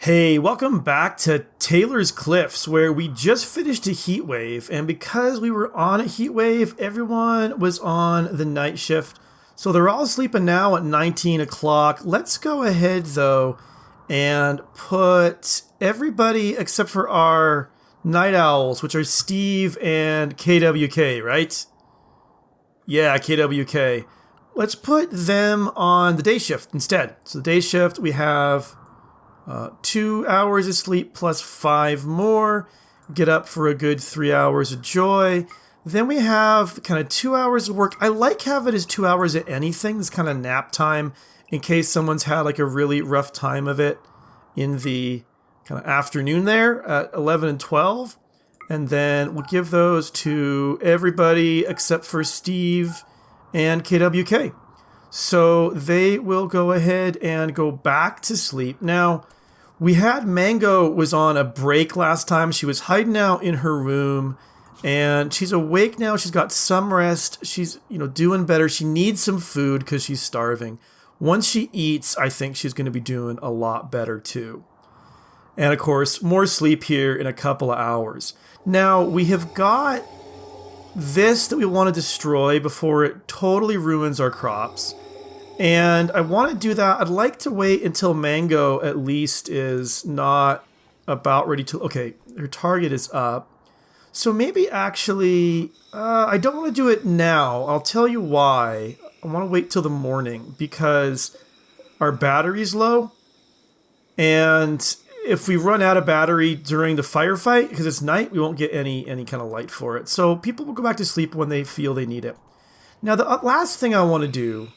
Hey, welcome back to Taylor's Cliffs, where we just finished a heat wave, and because we were on a heat wave, everyone was on the night shift, so they're all sleeping now at 19 o'clock. Let's go ahead, though, and put everybody except for our night owls, which are Steve and KWK, right? Yeah, KWK. Let's put them on the day shift instead. So the day shift, we have 2 hours of sleep plus 5 more. Get up for a good 3 hours of joy. Then we have kind of 2 hours of work. I like having it as 2 hours of anything. This kind of nap time in case someone's had like a really rough time of it in the kind of afternoon there at 11 and 12. And then we'll give those to everybody except for Steve and KWK. So they will go ahead and go back to sleep. Now, we had Mango was on a break last time. She was hiding out in her room and she's awake now. She's got some rest. She's, doing better. She needs some food because she's starving. Once she eats, I think she's going to be doing a lot better too. And of course, more sleep here in a couple of hours. Now, we have got this that we want to destroy before it totally ruins our crops. And I want to do that. I'd like to wait until Mango at least is not about ready to... Okay, her target is up. So maybe actually... I don't want to do it now. I'll tell you why. I want to wait till the morning because our battery's low. And if we run out of battery during the firefight, because it's night, we won't get any kind of light for it. So people will go back to sleep when they feel they need it. Now, the last thing I want to do...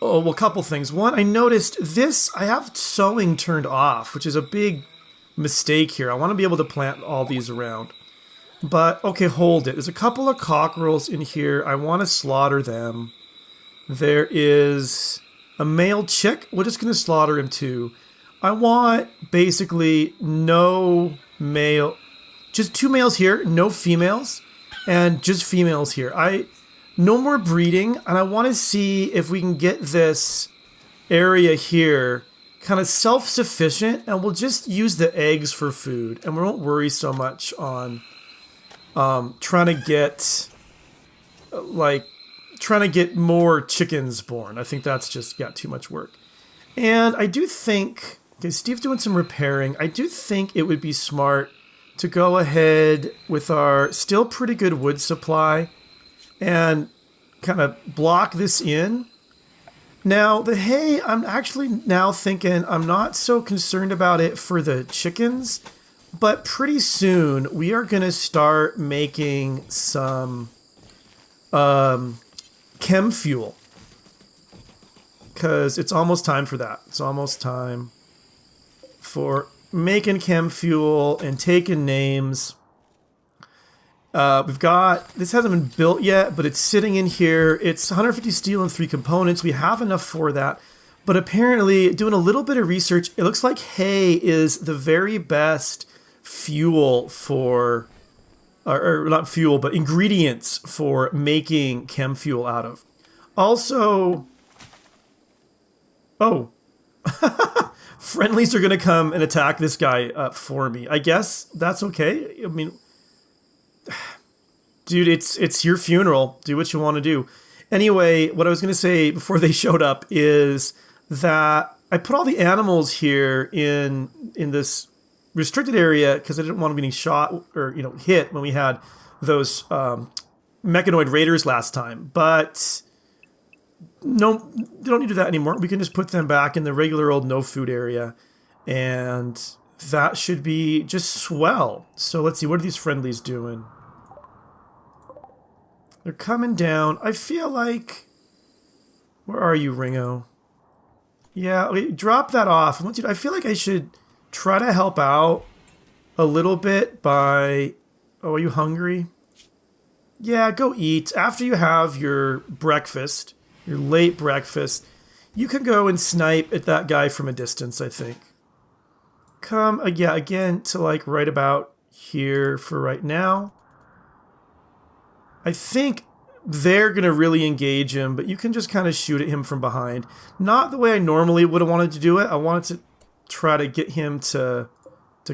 Oh, well, a couple things. One, I noticed this, I have sowing turned off, which is a big mistake here. I want to be able to plant all these around. But, okay, hold it. There's a couple of cockerels in here. I want to slaughter them. There is a male chick. We're just going to slaughter him too. I want basically no male, just 2 males here, no females, and just females here. No more breeding, and I want to see if we can get this area here kind of self-sufficient, and we'll just use the eggs for food, and we won't worry so much on trying to get more chickens born. I think that's just got too much work. And I do think, okay, Steve's doing some repairing. I do think it would be smart to go ahead with our still pretty good wood supply and kind of block this in. Now, the hay, I'm actually now thinking I'm not so concerned about it for the chickens, but pretty soon we are going to start making some chem fuel. Because it's almost time for that. It's almost time for making chem fuel and taking names. We've got, this hasn't been built yet, but it's sitting in here. It's 150 steel and 3 components. We have enough for that. But apparently, doing a little bit of research, it looks like hay is the very best fuel for, or not fuel, but ingredients for making chem fuel out of. Also, oh, friendlies are going to come and attack this guy for me. I guess that's okay. I mean... Dude, it's your funeral. Do what you want to do. Anyway, what I was going to say before they showed up is that I put all the animals here in this restricted area because I didn't want them getting shot or hit when we had those mechanoid raiders last time. But no, you don't need to do that anymore. We can just put them back in the regular old no food area, and that should be just swell. So let's see, what are these friendlies doing? They're coming down. I feel like... Where are you, Ringo? Yeah, okay, drop that off. I feel like I should try to help out a little bit by... Oh, are you hungry? Yeah, go eat. After you have your breakfast, your late breakfast, you can go and snipe at that guy from a distance, I think. Come, yeah, again, to like right about here for right now. I think they're going to really engage him, but you can just kind of shoot at him from behind. Not the way I normally would have wanted to do it. I wanted to try to get him to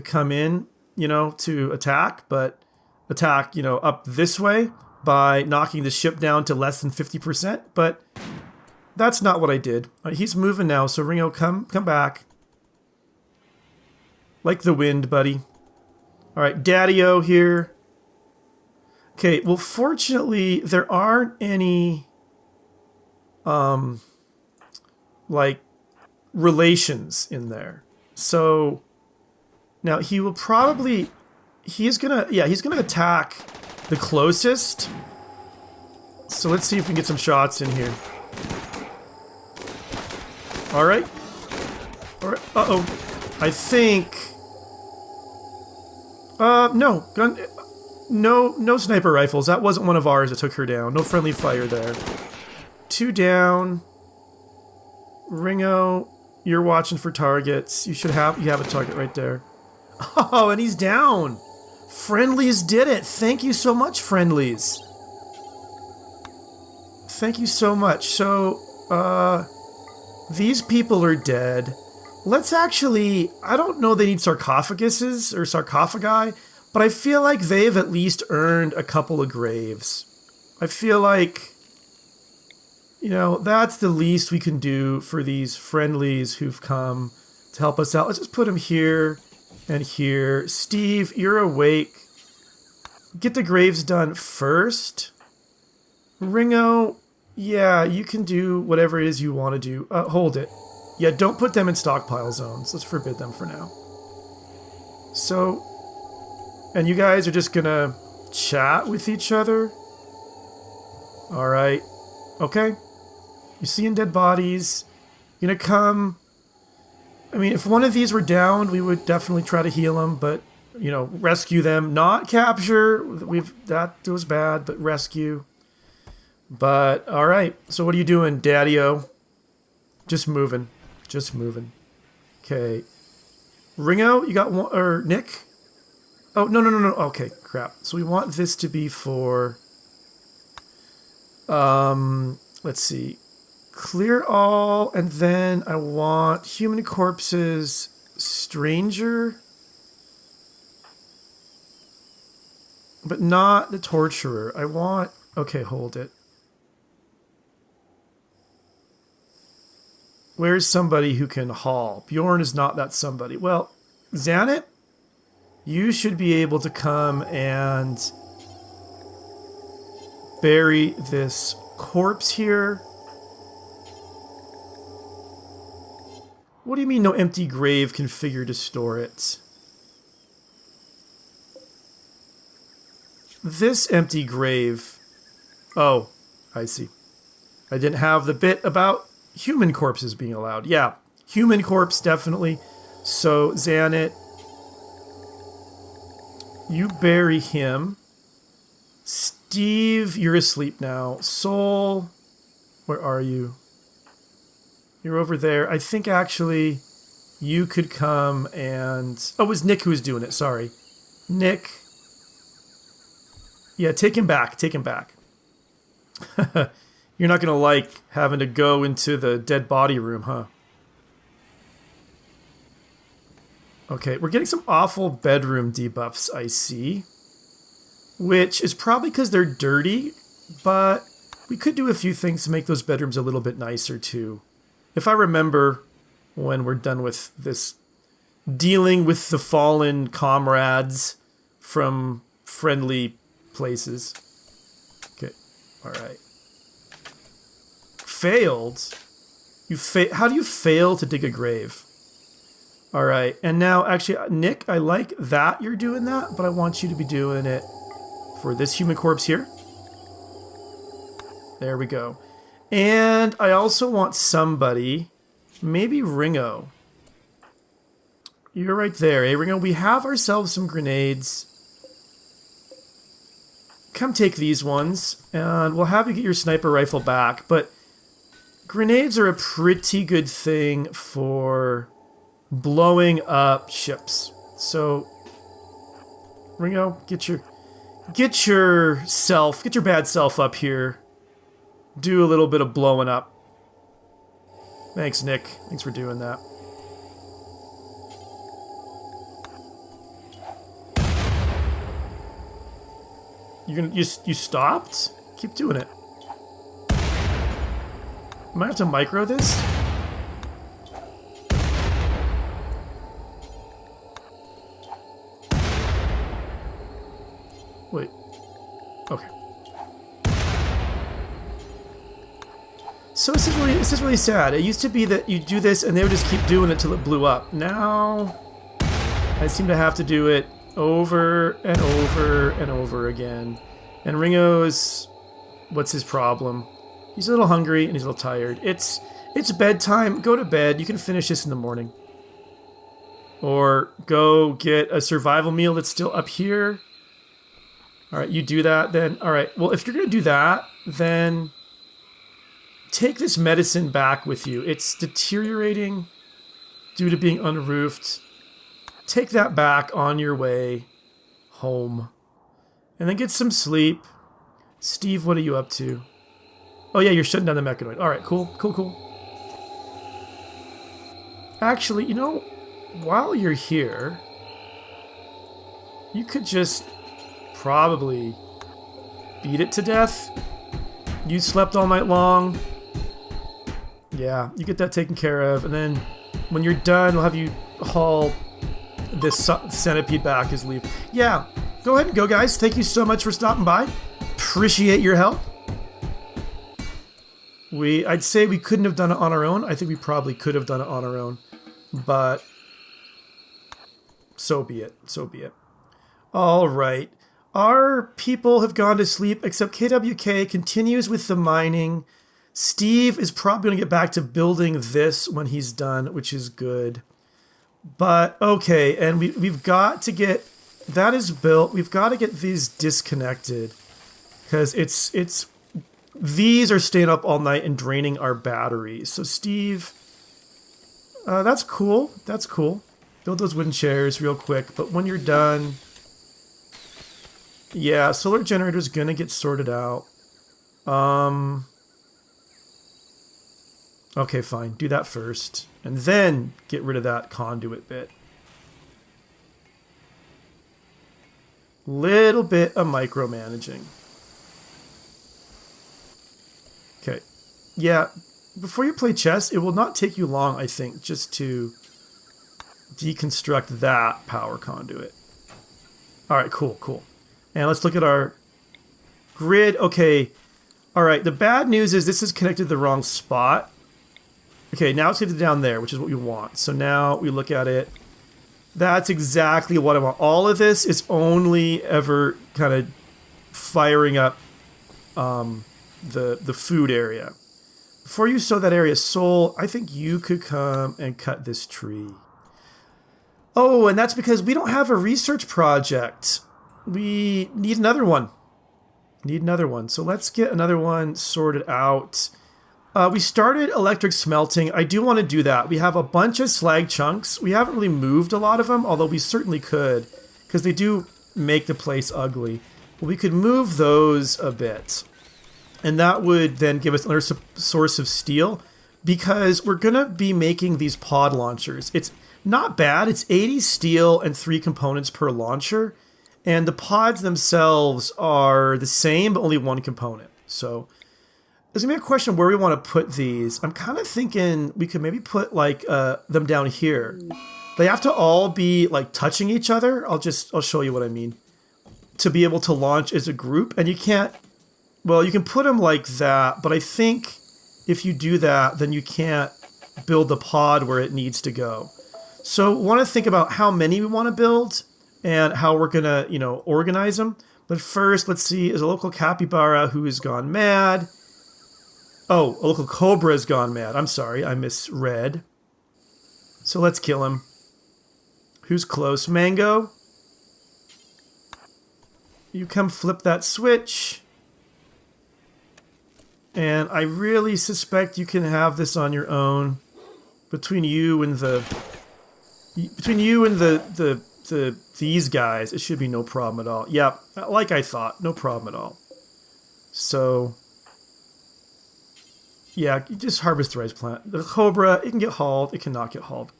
come in, you know, to attack, but attack, you know, up this way by knocking the ship down to less than 50%, but that's not what I did. He's moving now, so Ringo, come back. Like the wind, buddy. All right, Daddy-O here. Okay, well, fortunately, there aren't any, like, relations in there. So, now he will probably, he's gonna attack the closest. So let's see if we can get some shots in here. All right. All right. Uh-oh. I think... no. No sniper rifles. That wasn't one of ours that took her down. No friendly fire there. 2 down. Ringo, you're watching for targets. You have a target right there. Oh, and he's down. Friendlies did it. Thank you so much, Friendlies. Thank you so much. So, these people are dead. Let's actually... I don't know they need sarcophaguses or sarcophagi, but I feel like they've at least earned a couple of graves. I feel like, you know, that's the least we can do for these friendlies who've come to help us out. Let's just put them here and here. Steve, you're awake. Get the graves done first. Ringo, yeah, you can do whatever it is you want to do. Hold it. Yeah, don't put them in stockpile zones. Let's forbid them for now. So, and you guys are just gonna chat with each other? Alright. Okay. You're seeing dead bodies. You're gonna come... I mean, if one of these were downed, we would definitely try to heal them, but, you know, rescue them. Not capture. That was bad, but rescue. But, alright. So what are you doing, Daddy-O? Just moving. Just moving. Okay. Ringo, you got one... Or Nick? Oh, no. Okay, crap. So we want this to be for... let's see. Clear all, and then I want human corpses, stranger, but not the torturer. I want... Okay, hold it. Where's somebody who can haul? Bjorn is not that somebody. Well, Xanet, you should be able to come and bury this corpse here. What do you mean no empty grave configured to store it? This empty grave... Oh, I see. I didn't have the bit about human corpses being allowed. Yeah, human corpse, definitely. So, Xanet, you bury him. Steve, you're asleep now. Soul, where are you? You're over there. I think actually you could come and... Oh, it was Nick who was doing it. Sorry. Nick. Yeah, take him back. Take him back. You're not going to like having to go into the dead body room, huh? Okay, we're getting some awful bedroom debuffs, I see. Which is probably because they're dirty, but we could do a few things to make those bedrooms a little bit nicer, too. If I remember when we're done with this dealing with the fallen comrades from friendly places. Okay, alright. Failed? How do you fail to dig a grave? Alright, and now, actually, Nick, I like that you're doing that, but I want you to be doing it for this human corpse here. There we go. And I also want somebody, maybe Ringo. You're right there, eh, Ringo? We have ourselves some grenades. Come take these ones, and we'll have you get your sniper rifle back, but grenades are a pretty good thing for blowing up ships. So, Ringo, get your bad self up here. Do a little bit of blowing up. Thanks, Nick. Thanks for doing that. You stopped? Keep doing it. Might have to micro this. Wait. Okay. So this is really sad. It used to be that you do this and they would just keep doing it till it blew up. Now I seem to have to do it over and over and over again. And Ringo's, what's his problem? He's a little hungry and he's a little tired. It's bedtime. Go to bed. You can finish this in the morning. Or go get a survival meal that's still up here. Alright, you do that then. Alright, well, if you're going to do that, then take this medicine back with you. It's deteriorating due to being unroofed. Take that back on your way home. And then get some sleep. Steve, what are you up to? Oh yeah, you're shutting down the mechanoid. Alright, cool. Actually, you know, while you're here, you could just probably beat it to death. You slept all night long. Yeah, you get that taken care of, and then when you're done, we'll have you haul this centipede back as leave. Yeah, go ahead and go, guys. Thank you so much for stopping by. Appreciate your help. I'd say we couldn't have done it on our own. I think we probably could have done it on our own, but so be it. All right. Our people have gone to sleep, except KWK continues with the mining. Steve is probably going to get back to building this when he's done, which is good. But, okay, and we've got to get... That is built. We've got to get these disconnected. Because these are staying up all night and draining our batteries. So, Steve... that's cool. Build those wooden chairs real quick. But when you're done... Yeah, solar generator's gonna get sorted out. Okay, fine. Do that first. And then get rid of that conduit bit. Little bit of micromanaging. Okay. Yeah, before you play chess, it will not take you long, I think, just to deconstruct that power conduit. Alright, cool. And let's look at our grid. Okay. Alright, the bad news is this is connected to the wrong spot. Okay, now it's connected down there, which is what we want. So now we look at it. That's exactly what I want. All of this is only ever kind of firing up the food area. Before you sow that area, Soul, I think you could come and cut this tree. Oh, and that's because we don't have a research project. We need another one. So let's get another one sorted out. We started electric smelting. I do want to do that. We have a bunch of slag chunks. We haven't really moved a lot of them, although we certainly could, because they do make the place ugly. But we could move those a bit. And that would then give us another source of steel, because we're going to be making these pod launchers. It's not bad. It's 80 steel and 3 components per launcher. And the pods themselves are the same, but only 1 component. So there's going to be a question where we want to put these. I'm kind of thinking we could maybe put like them down here. They have to all be like touching each other. I'll show you what I mean. To be able to launch as a group. And you can't, well, you can put them like that, but I think if you do that, then you can't build the pod where it needs to go. So we want to think about how many we want to build and how we're going to, organize them. But first, let's see, is a local capybara who has gone mad. Oh, a local cobra has gone mad. I'm sorry, I misread. So let's kill him. Who's close? Mango? You come flip that switch. And I really suspect you can have this on your own. Between you and these guys, it should be no problem at all. Yeah, like I thought, no problem at all. So, yeah, you just harvest the rice plant. The cobra, it can get hauled, it cannot get hauled.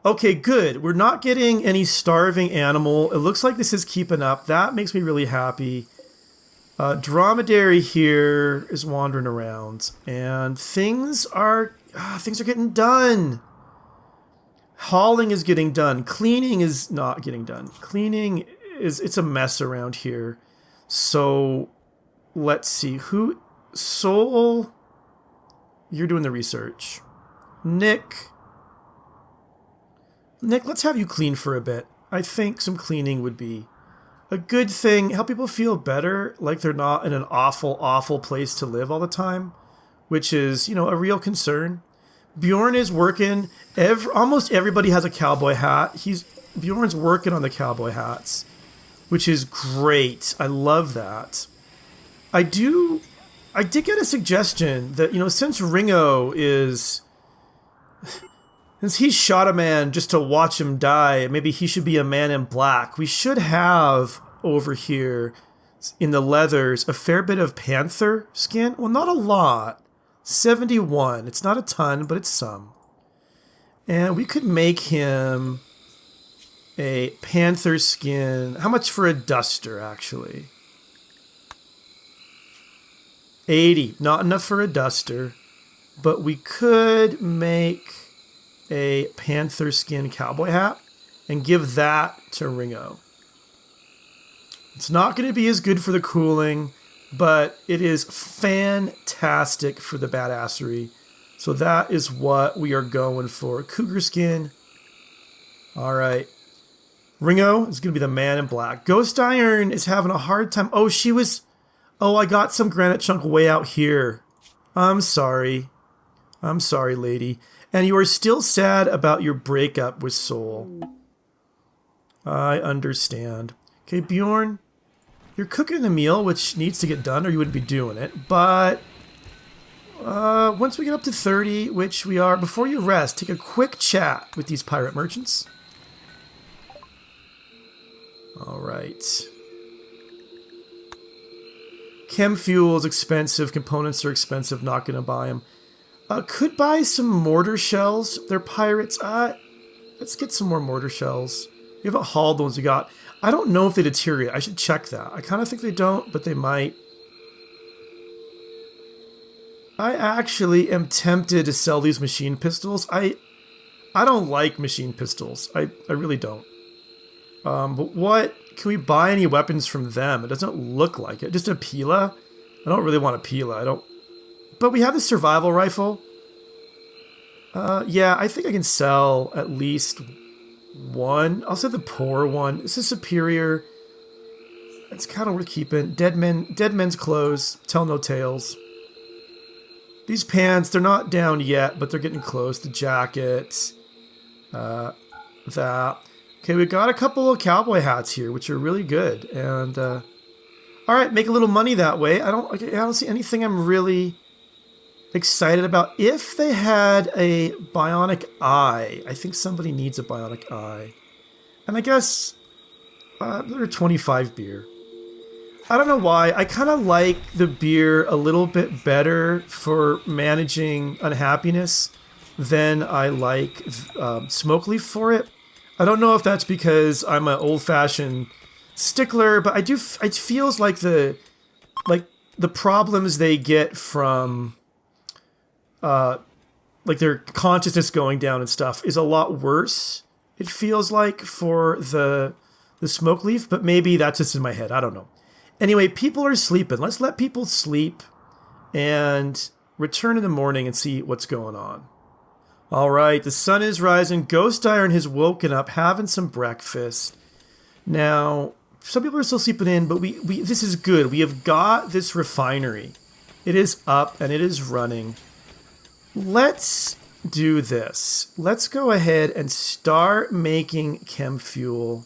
Okay, good. We're not getting any starving animal. It looks like this is keeping up. That makes me really happy. Dromedary here is wandering around, and things are getting done. Hauling is getting done. Cleaning is not getting done. Cleaning it's a mess around here. So let's see who. Soul, you're doing the research. Nick, let's have you clean for a bit. I think some cleaning would be a good thing. Help people feel better, like they're not in an awful, awful place to live all the time, which is, a real concern. Bjorn is working. Almost everybody has a cowboy hat. Bjorn's working on the cowboy hats, which is great. I love that. I did get a suggestion that, since Ringo is... Since he shot a man just to watch him die, maybe he should be a man in black. We should have over here in the leathers a fair bit of panther skin. Well, not a lot. 71. It's not a ton, but it's some. And we could make him a panther skin. How much for a duster, actually? 80. Not enough for a duster. But we could make a panther skin cowboy hat and give that to Ringo. It's not going to be as good for the cooling, but it is fantastic for the badassery. So that is what we are going for. Cougar skin. All right. Ringo is going to be the man in black. Ghost Iron is having a hard time. Oh, I got some granite chunk way out here. I'm sorry, lady. And you are still sad about your breakup with Soul. I understand. Okay, Bjorn, you're cooking a meal, which needs to get done, or you wouldn't be doing it. But once we get up to 30, which we are, before you rest, take a quick chat with these pirate merchants. All right. Chem fuel is expensive. Components are expensive. Not going to buy them. Could buy some mortar shells. They're pirates. Let's get some more mortar shells. We haven't hauled the ones we got. I don't know if they deteriorate. I should check that. I kind of think they don't, but they might. I actually am tempted to sell these machine pistols. I don't like machine pistols. I really don't. But what... Can we buy any weapons from them? It doesn't look like it. Just a Pila? I don't really want a Pila. But we have the survival rifle. Yeah, I think I can sell at least one. I'll say the poor one. This is superior. It's kind of worth keeping. Dead men's clothes. Tell no tales. These pants, they're not down yet, but they're getting close. The jacket. That. Okay, we got a couple of cowboy hats here, which are really good. And, all right, make a little money that way. I don't see anything I'm really excited about. If they had a bionic eye, I think somebody needs a bionic eye. And I guess they're 25 beer. I don't know why. I kind of like the beer a little bit better for managing unhappiness than I like smoke leaf for it. I don't know if that's because I'm an old-fashioned stickler, but it feels like the problems they get from like their consciousness going down and stuff is a lot worse. It feels like for the smoke leaf, but maybe that's just in my head. I don't know. Anyway, people are sleeping. Let's let people sleep and return in the morning and see what's going on. All right, the sun is rising. Ghost Iron has woken up, having some breakfast. Now, some people are still sleeping in, but we this is good. We have got this refinery. It is up and it is running. Let's do this. Let's go ahead and start making chem fuel,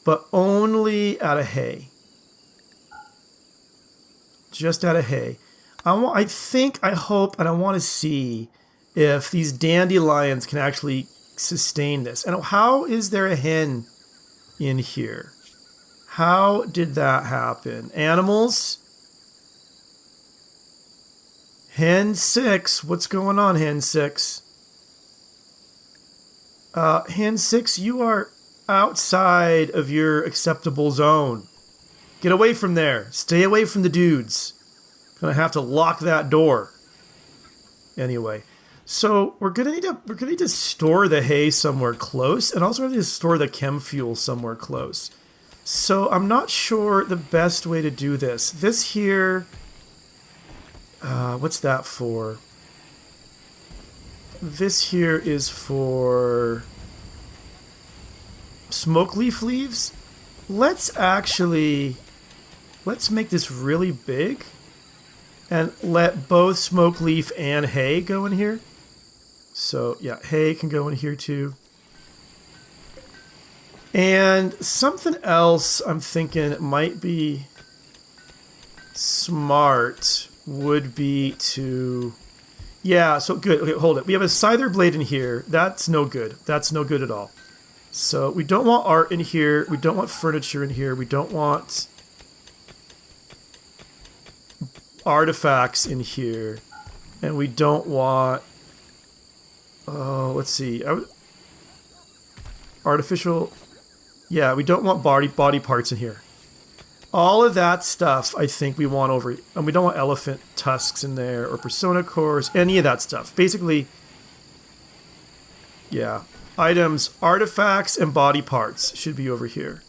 but only out of hay. Just out of hay. I think, I hope, and I want to see if these dandelions can actually sustain this. And how is there a hen in here? How did that happen? Animals? Hen 6. What's going on, Hen 6? Hen 6, you are outside of your acceptable zone. Get away from there. Stay away from the dudes. Gonna have to lock that door. Anyway, so we're gonna need to store the hay somewhere close, and also need to store the chem fuel somewhere close. So I'm not sure the best way to do this. This here, what's that for? This here is for smoke leaf leaves. Let's make this really big and let both smoke leaf and hay go in here. So yeah, hay can go in here too. And something else I'm thinking might be smart would be to... Yeah, so good. Okay, hold it. We have a scyther blade in here. That's no good. That's no good at all. So we don't want art in here. We don't want furniture in here. We don't want artifacts in here. And we don't want... Oh, let's see. Artificial... Yeah, we don't want body parts in here. All of that stuff, I think we want over... And we don't want elephant tusks in there, or persona cores, any of that stuff. Basically, yeah. Items, artifacts, and body parts should be over here.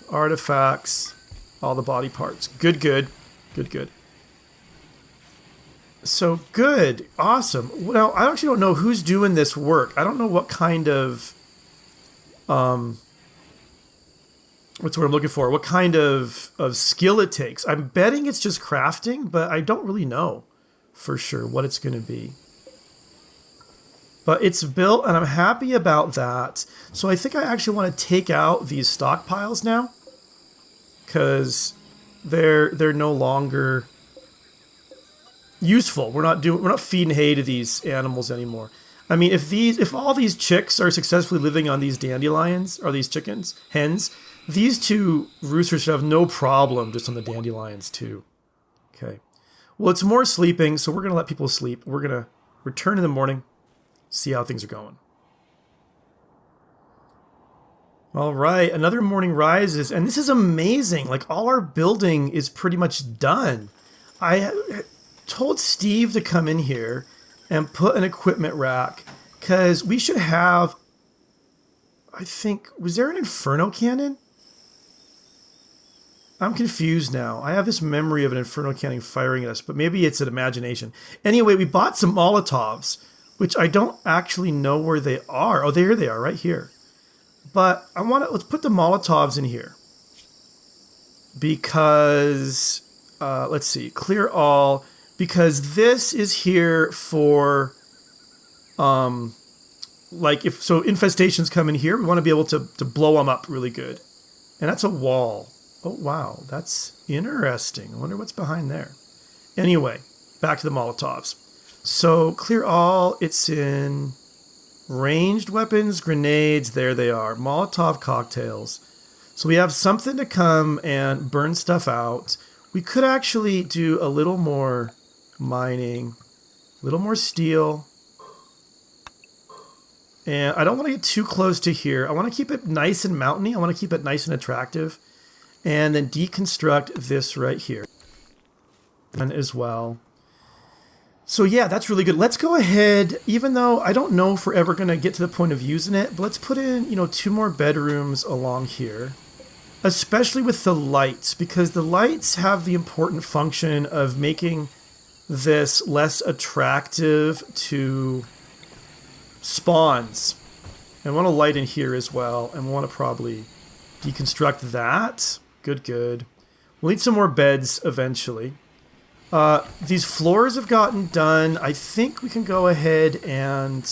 Artifacts, all the body parts. Good, good. Good, good. So, good. Awesome. Well, I actually don't know who's doing this work. I don't know what kind of... what's what I'm looking for? What kind of skill it takes? I'm betting it's just crafting, but I don't really know for sure what it's going to be. But it's built, and I'm happy about that. So I think I actually want to take out these stockpiles now, because they're no longer useful. We're not feeding hay to these animals anymore. I mean, if all these chicks are successfully living on these dandelions, or these hens, these two roosters should have no problem just on the dandelions too. Okay. Well, it's more sleeping, so we're going to let people sleep. We're going to return in the morning, see how things are going. All right, another morning rises, and this is amazing. Like, all our building is pretty much done. I told Steve to come in here and put an equipment rack, because we should have, I think, was there an Inferno cannon? I'm confused now. I have this memory of an Inferno cannon firing at us, but maybe it's an imagination. Anyway, we bought some Molotovs, which I don't actually know where they are. Oh, there they are, right here. But let's put the Molotovs in here. Because, let's see, clear all. Because this is here for, like, if infestations come in here, we want to be able to blow them up really good. And that's a wall. Oh, wow, that's interesting. I wonder what's behind there. Anyway, back to the Molotovs. So, clear all, it's in ranged weapons, grenades, there they are. Molotov cocktails. So we have something to come and burn stuff out. We could actually do a little more mining, a little more steel. And I don't want to get too close to here. I want to keep it nice and mountainy. I want to keep it nice and attractive. And then deconstruct this right here. And as well. So yeah, that's really good. Let's go ahead, even though I don't know if we're ever going to get to the point of using it, but let's put in, 2 more bedrooms along here. Especially with the lights, because the lights have the important function of making this less attractive to spawns. And I want a light in here as well, and we want to probably deconstruct that. Good, good. We'll need some more beds eventually. These floors have gotten done. I think we can go ahead and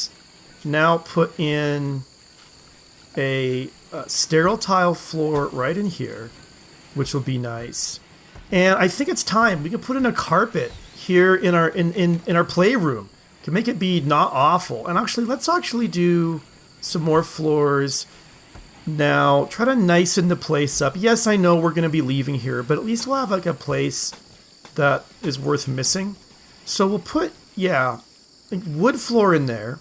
now put in a sterile tile floor right in here, which will be nice. And I think it's time. We can put in a carpet here in our playroom. Can make it be not awful. And actually, let's actually do some more floors. Now, try to nicen the place up. Yes, I know we're going to be leaving here, but at least we'll have like a place that is worth missing. So we'll put, wood floor in there.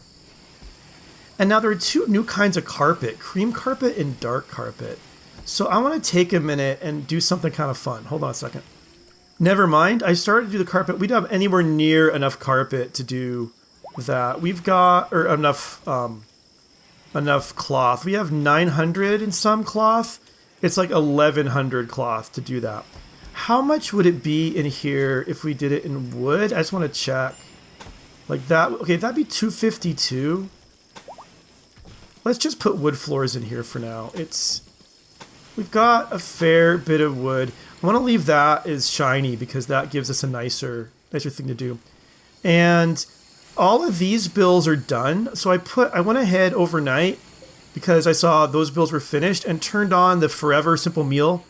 And now there are 2 new kinds of carpet, cream carpet and dark carpet. So I want to take a minute and do something kind of fun. Hold on a second. Never mind. I started to do the carpet. We don't have anywhere near enough carpet to do that. We've got enough cloth. We have 900 and some cloth. It's like 1100 cloth to do that. How much would it be in here if we did it in wood? I just want to check. Like that. Okay, that'd be 252. Let's just put wood floors in here for now. We've got a fair bit of wood. I want to leave that as shiny because that gives us a nicer thing to do. And all of these bills are done. So I went ahead overnight because I saw those bills were finished and turned on the forever simple meal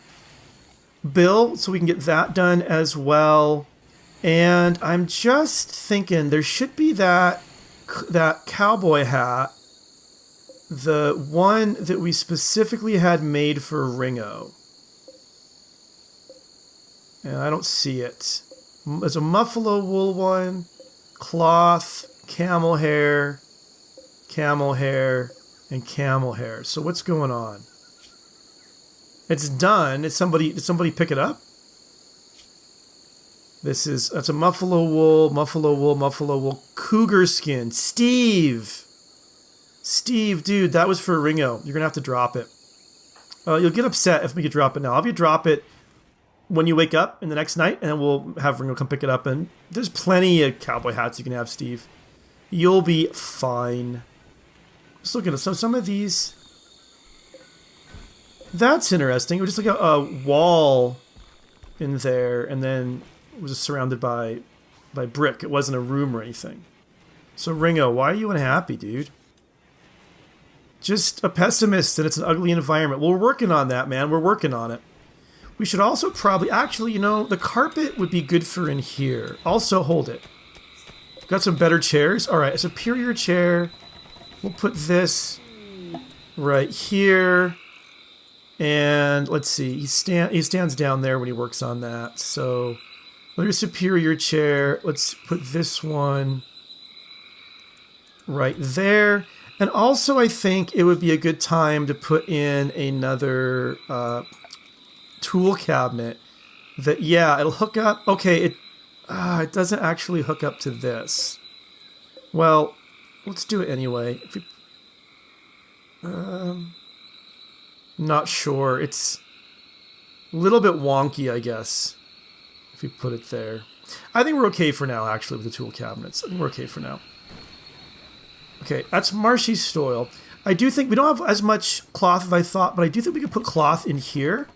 bill so we can get that done as well. And I'm just thinking there should be that cowboy hat, the one that we specifically had made for Ringo. And I don't see it. There's a buffalo wool one, cloth, camel hair, and camel hair. So what's going on? It's done. Did somebody pick it up? That's a buffalo wool, cougar skin. Steve, dude, that was for Ringo. You're gonna have to drop it. You'll get upset if we could drop it now. I'll have you drop it when you wake up in the next night, and then we'll have Ringo come pick it up. And there's plenty of cowboy hats you can have, Steve. You'll be fine. Just look at it. So some of these. That's interesting. It was just like a wall in there, and then it was just surrounded by brick. It wasn't a room or anything. So Ringo, why are you unhappy, dude? Just a pessimist, and it's an ugly environment. Well, we're working on that, man. We're working on it. We should also probably... Actually, you know, the carpet would be good for in here. Also, hold it. Got some better chairs? All right, a superior chair. We'll put this right here. And let's see. He stands down there when he works on that. So, another superior chair. Let's put this one right there. And also, I think it would be a good time to put in another tool cabinet. That, yeah, it'll hook up. Okay, it doesn't actually hook up to this. Well, let's do it anyway. If we, not sure. It's a little bit wonky, I guess, if we put it there. I think we're okay for now, actually, with the tool cabinets. I think we're okay for now. Okay, that's marshy soil. I do think we don't have as much cloth as I thought, but I do think we could put cloth in here.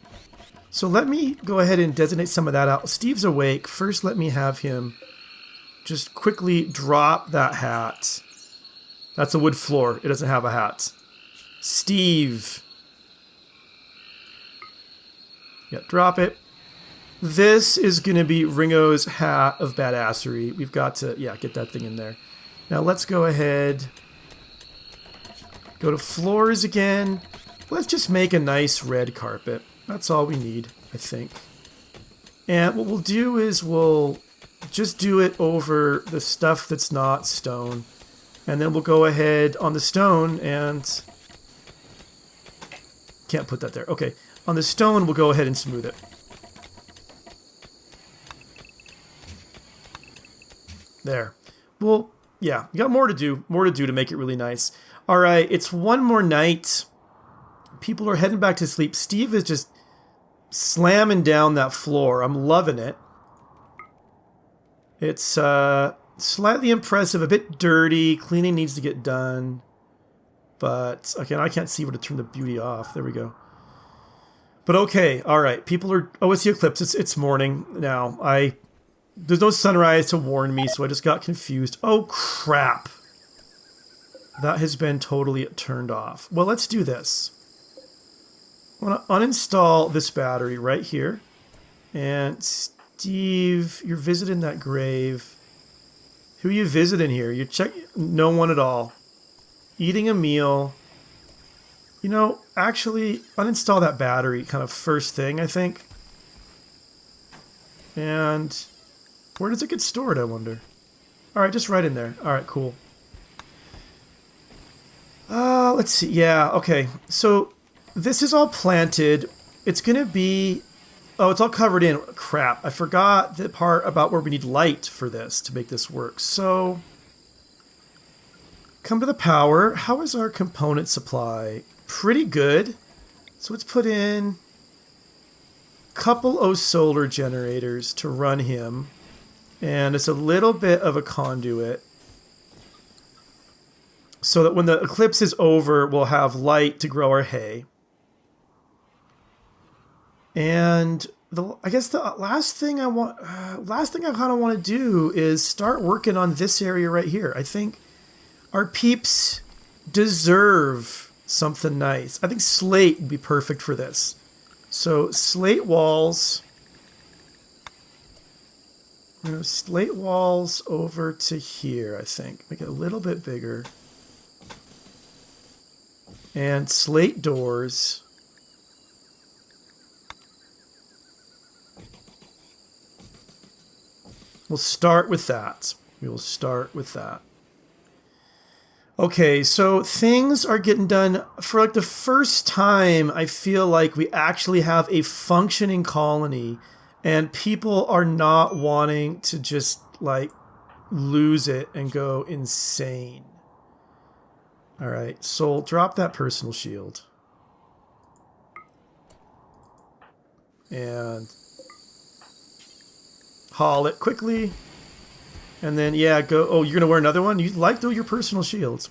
So let me go ahead and designate some of that out. Steve's awake. First, let me have him just quickly drop that hat. That's a wood floor. It doesn't have a hat. Steve. Yeah, drop it. This is going to be Ringo's hat of badassery. We've got to, yeah, get that thing in there. Now let's go ahead. Go to floors again. Let's just make a nice red carpet. That's all we need, I think. And what we'll do is we'll just do it over the stuff that's not stone. And then we'll go ahead on the stone and... Can't put that there. Okay. On the stone, we'll go ahead and smooth it. There. Well, yeah, we got more to do to make it really nice. All right, it's one more night. People are heading back to sleep. Steve is just slamming down that floor. I'm loving it. It's slightly impressive, a bit dirty. Cleaning needs to get done. But, okay, I can't see where to turn the beauty off. There we go. But okay, all right. People are... Oh, it's the eclipse. It's morning now. There's no sunrise to warn me, so I just got confused. Oh, crap. That has been totally turned off. Well, let's do this. I want to uninstall this battery right here. And Steve, you're visiting that grave. Who are you visiting here? You check... No one at all. Eating a meal. You know, actually, uninstall that battery kind of first thing, I think. And where does it get stored, I wonder? All right, just right in there. All right, cool. Let's see. Yeah, okay. So this is all planted. It's going to be... Oh, it's all covered in. Crap. I forgot the part about where we need light for this to make this work. So, come to the power. How is our component supply? Pretty good. So let's put in a couple of solar generators to run him. And it's a little bit of a conduit. So that when the eclipse is over, we'll have light to grow our hay. And I guess the last thing I kind of want to do is start working on this area right here. I think our peeps deserve something nice. I think slate would be perfect for this. So slate walls. Slate walls over to here, I think. Make it a little bit bigger. And slate doors. We'll start with that. We will start with that. Okay, so things are getting done. For like the first time, I feel like we actually have a functioning colony and people are not wanting to just like lose it and go insane. All right, Soul, drop that personal shield. And haul it quickly. And then, yeah, go... Oh, you're going to wear another one? You like, though, your personal shields.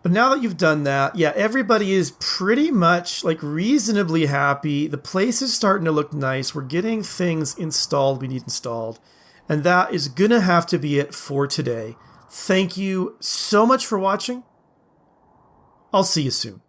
But now that you've done that, yeah, everybody is pretty much, like, reasonably happy. The place is starting to look nice. We're getting things installed we need installed. And that is going to have to be it for today. Thank you so much for watching. I'll see you soon.